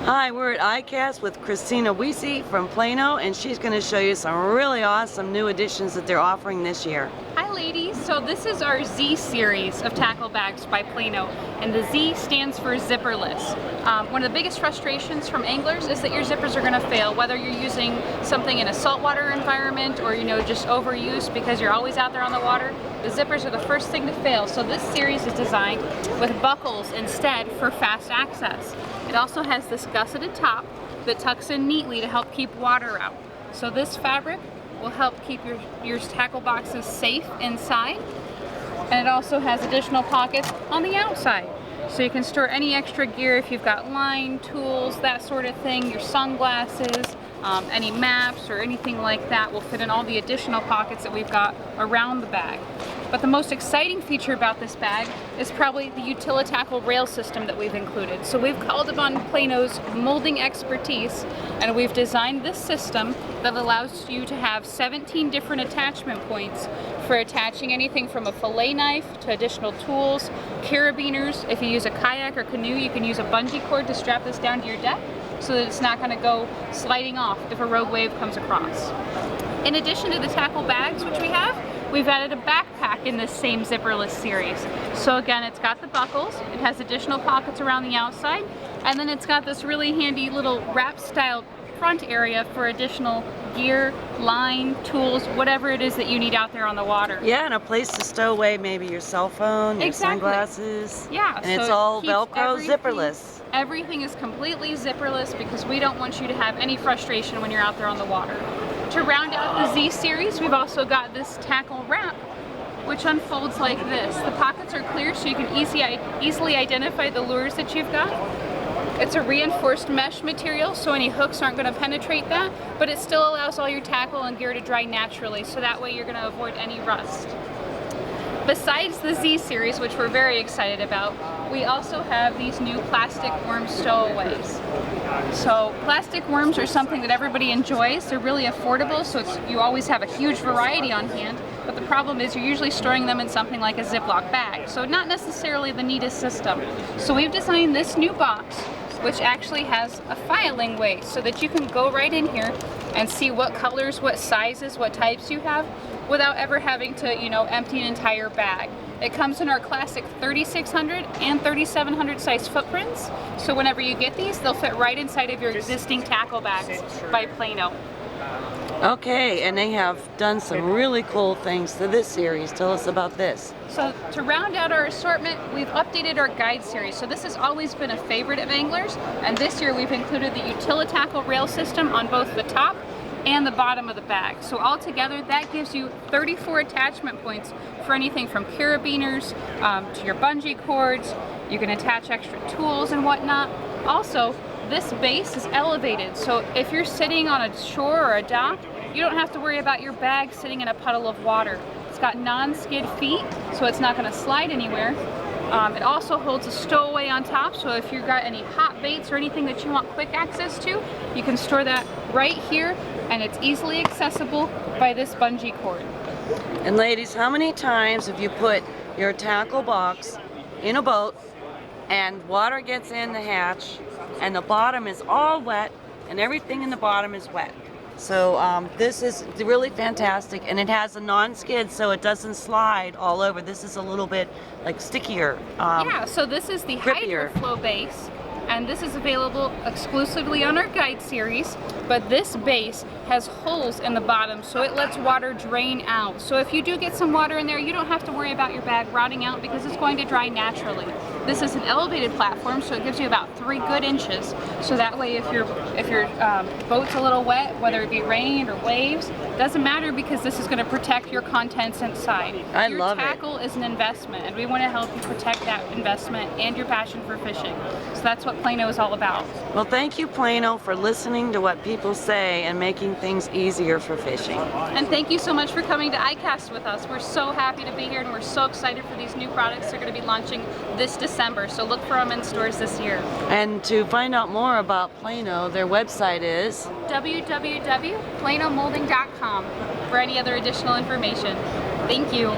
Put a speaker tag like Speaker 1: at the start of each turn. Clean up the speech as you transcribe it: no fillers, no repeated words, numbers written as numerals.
Speaker 1: Hi, we're at ICAST with Christina Wiese from Plano, and she's going to show you some really awesome new additions that they're offering this year.
Speaker 2: Hi ladies, so this is our Z series of tackle bags by Plano, and the Z stands for zipperless. One of the biggest frustrations from anglers is that your zippers are going to fail, whether you're using something in a saltwater environment or just overuse because you're always out there on the water. The zippers are the first thing to fail, so this series is designed with buckles instead for fast access. It also has this gusseted top that tucks in neatly to help keep water out. So this fabric will help keep your tackle boxes safe inside, and it also has additional pockets on the outside. So you can store any extra gear if you've got line, tools, that sort of thing, your sunglasses, any maps or anything like that will fit in all the additional pockets that we've got around the bag. But the most exciting feature about this bag is probably the utilitackle rail system that we've included. So we've called upon Plano's molding expertise, and we've designed this system that allows you to have 17 different attachment points for attaching anything from a fillet knife to additional tools, carabiners. If you use a kayak or canoe, you can use a bungee cord to strap this down to your deck so that it's not going to go sliding off if a rogue wave comes across. In addition to the tackle bags which we have, we've added a backpack in this same zipperless series. So again, it's got the buckles, it has additional pockets around the outside, and then it's got this really handy little wrap style front area for additional gear, line, tools, whatever it is that you need out there on the water.
Speaker 1: Yeah, and a place to stow away maybe your cell phone, your sunglasses.
Speaker 2: Yeah,
Speaker 1: and so it's all Velcro zipperless.
Speaker 2: Everything is completely zipperless because we don't want you to have any frustration when you're out there on the water. To round out the Z series, we've also got this tackle wrap, which unfolds like this. The pockets are clear so you can easily identify the lures that you've got. It's a reinforced mesh material, so any hooks aren't going to penetrate that, but it still allows all your tackle and gear to dry naturally, so that way you're going to avoid any rust. Besides the Z series, which we're very excited about, we also have these new plastic worm stowaways. So plastic worms are something that everybody enjoys. They're really affordable, so you always have a huge variety on hand, but the problem is you're usually storing them in something like a Ziploc bag, so not necessarily the neatest system. So we've designed this new box, which actually has a filing way so that you can go right in here and see what colors, what sizes, what types you have without ever having to, empty an entire bag. It comes in our classic 3600 and 3700 size footprints, so whenever you get these, they'll fit right inside of your existing tackle bags by Plano.
Speaker 1: Okay, and they have done some really cool things to this series. Tell us about this.
Speaker 2: So to round out our assortment, we've updated our guide series. So this has always been a favorite of anglers, and this year we've included the utilitackle rail system on both the top and the bottom of the bag. So altogether, that gives you 34 attachment points for anything from carabiners to your bungee cords. You can attach extra tools and whatnot. Also, this base is elevated, so if you're sitting on a shore or a dock, you don't have to worry about your bag sitting in a puddle of water. It's got non-skid feet, so it's not going to slide anywhere. It also holds a stowaway on top, so if you've got any hot baits or anything that you want quick access to, you can store that right here, and it's easily accessible by this bungee cord.
Speaker 1: And ladies, how many times have you put your tackle box in a boat and water gets in the hatch and the bottom is all wet and everything in the bottom is wet? So this is really fantastic, and it has a non-skid so it doesn't slide all over. This is a little bit like stickier.
Speaker 2: Yeah, so this is the
Speaker 1: grippier
Speaker 2: HydroFlow base, and this is available exclusively on our guide series, but this base has holes in the bottom so it lets water drain out. So if you do get some water in there, you don't have to worry about your bag rotting out because it's going to dry naturally. This is an elevated platform, so it gives you about 3 good inches. So that way if your boat's a little wet, whether it be rain or waves, doesn't matter because this is going to protect your contents inside.
Speaker 1: I love it.
Speaker 2: Your tackle is an investment, and we want to help you protect that investment and your passion for fishing. So that's what Plano is all about.
Speaker 1: Well, thank you, Plano, for listening to what people say and making things easier for fishing.
Speaker 2: And thank you so much for coming to ICAST with us. We're so happy to be here, and we're so excited for these new products that are going to be launching this December. So look for them in stores this year.
Speaker 1: And to find out more about Plano, their website is
Speaker 2: www.planomolding.com for any other additional information. Thank you.